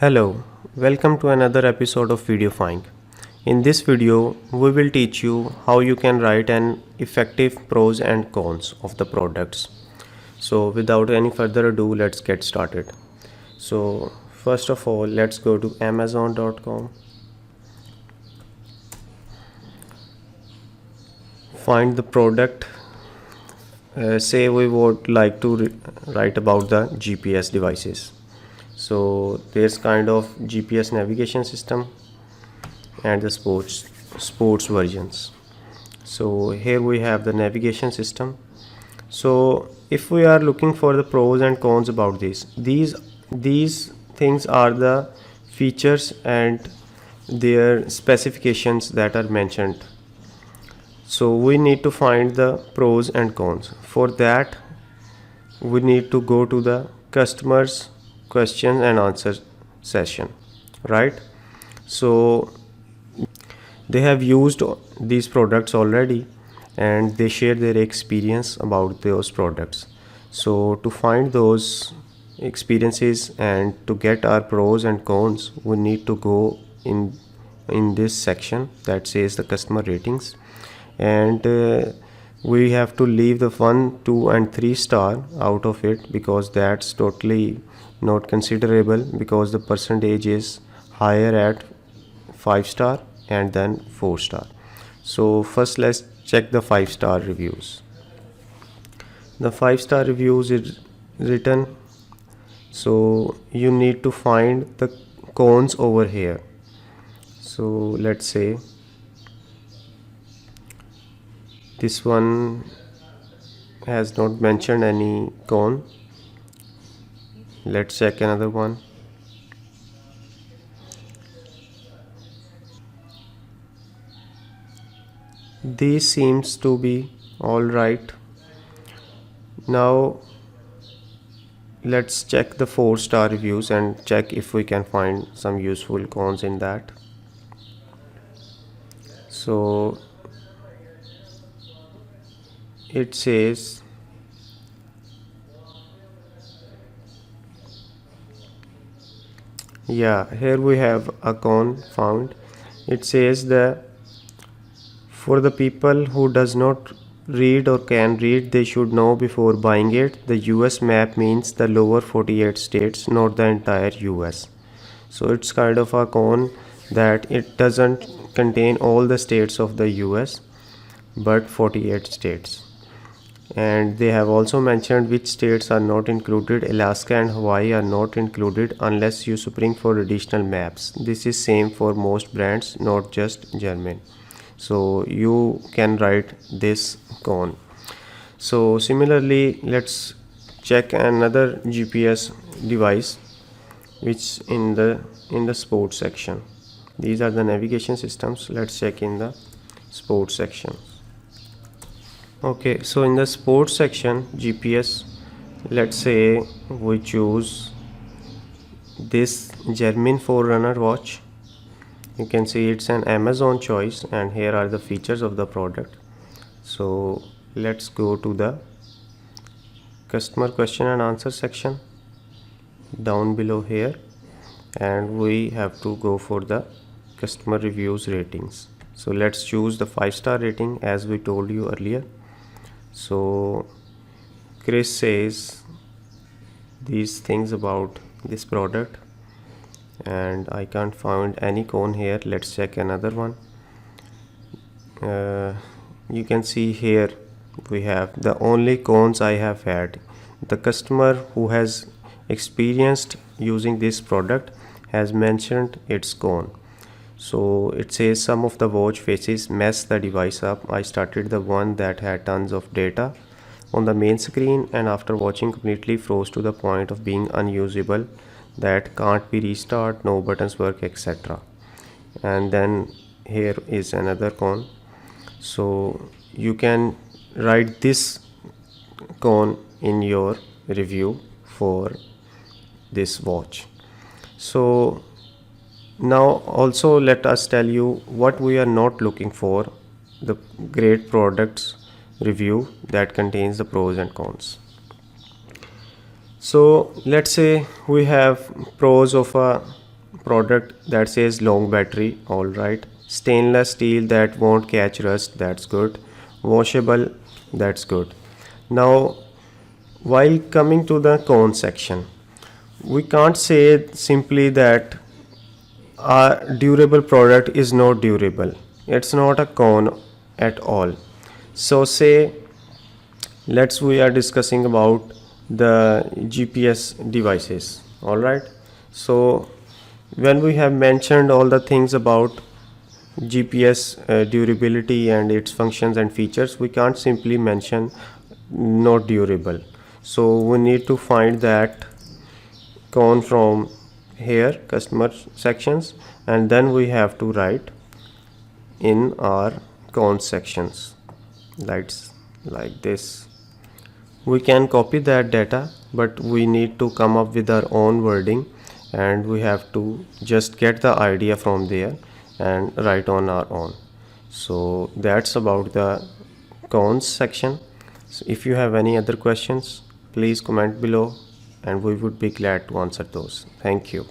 Hello, welcome to another episode of Videofying. In this video, we will teach you how you can write an effective pros and cons of the products. So without any further ado, let's get started. So first of all, let's go to amazon.com. Find the product. Say we would like to write about the GPS devices. So there's kind of GPS navigation system and the sports versions. So here we have the navigation system. So if we are looking for the pros and cons about these things are the features and their specifications that are mentioned. So we need to find the pros and cons. For that, we need to go to the customers question and answer session, right? So they have used these products already and they share their experience about those products. So to find those experiences and to get our pros and cons, we need to go in this section that says the customer ratings, and we have to leave the 1, 2 and 3 star out of it because that's totally not considerable, because the percentage is higher at 5 star and then 4 star. So first let's check the 5-star reviews. The 5-star reviews is written, so you need to find the cons over here. So let's say this one has not mentioned any con. Let's check another one. This seems to be all right. Now let's check the 4-star reviews and check if we can find some useful cons in that. So it says here we have a con found. It says that for the people who does not read or can read, they should know before buying it. The US map means the lower 48 states, not the entire US. So it's kind of a con that it doesn't contain all the states of the US but 48 states. And they have also mentioned which states are not included. Alaska and Hawaii are not included unless you spring for additional maps. This is same for most brands, not just German. So you can write this con. So similarly, let's check another GPS device which in the sports section. These are the navigation systems. Let's check in the sports section. Okay, so in the sports section GPS, let's say we choose this Garmin Forerunner watch. You can see it's an Amazon choice and here are the features of the product. So let's go to the customer question and answer section down below here, and we have to go for the customer reviews ratings. So let's choose the 5-star rating as we told you earlier. So Chris says these things about this product and I can't find any con here. Let's check another one. You can see here we have the only cons I have had. The customer who has experienced using this product has mentioned its con. So it says some of the watch faces mess the device up. I started the one that had tons of data on the main screen and after watching completely froze to the point of being unusable, that can't be restart, no buttons work, etc. And then here is another con. So you can write this con in your review for this watch. So now also let us tell you what we are not looking for, the great products review that contains the pros and cons. So let's say we have pros of a product that says long battery, all right. Stainless steel that won't catch rust, that's good. Washable, that's good. Now while coming to the con section, we can't say simply that a durable product is not durable. It's not a con at all. So say let's we are discussing about the GPS devices, all right. So when we have mentioned all the things about GPS durability and its functions and features, we can't simply mention not durable. So we need to find that con from here customer sections, and then we have to write in our con sections like this. We can copy that data, but we need to come up with our own wording, and we have to just get the idea from there and write on our own. So that's about the cons section. So if you have any other questions, please comment below and we would be glad to answer those. Thank you.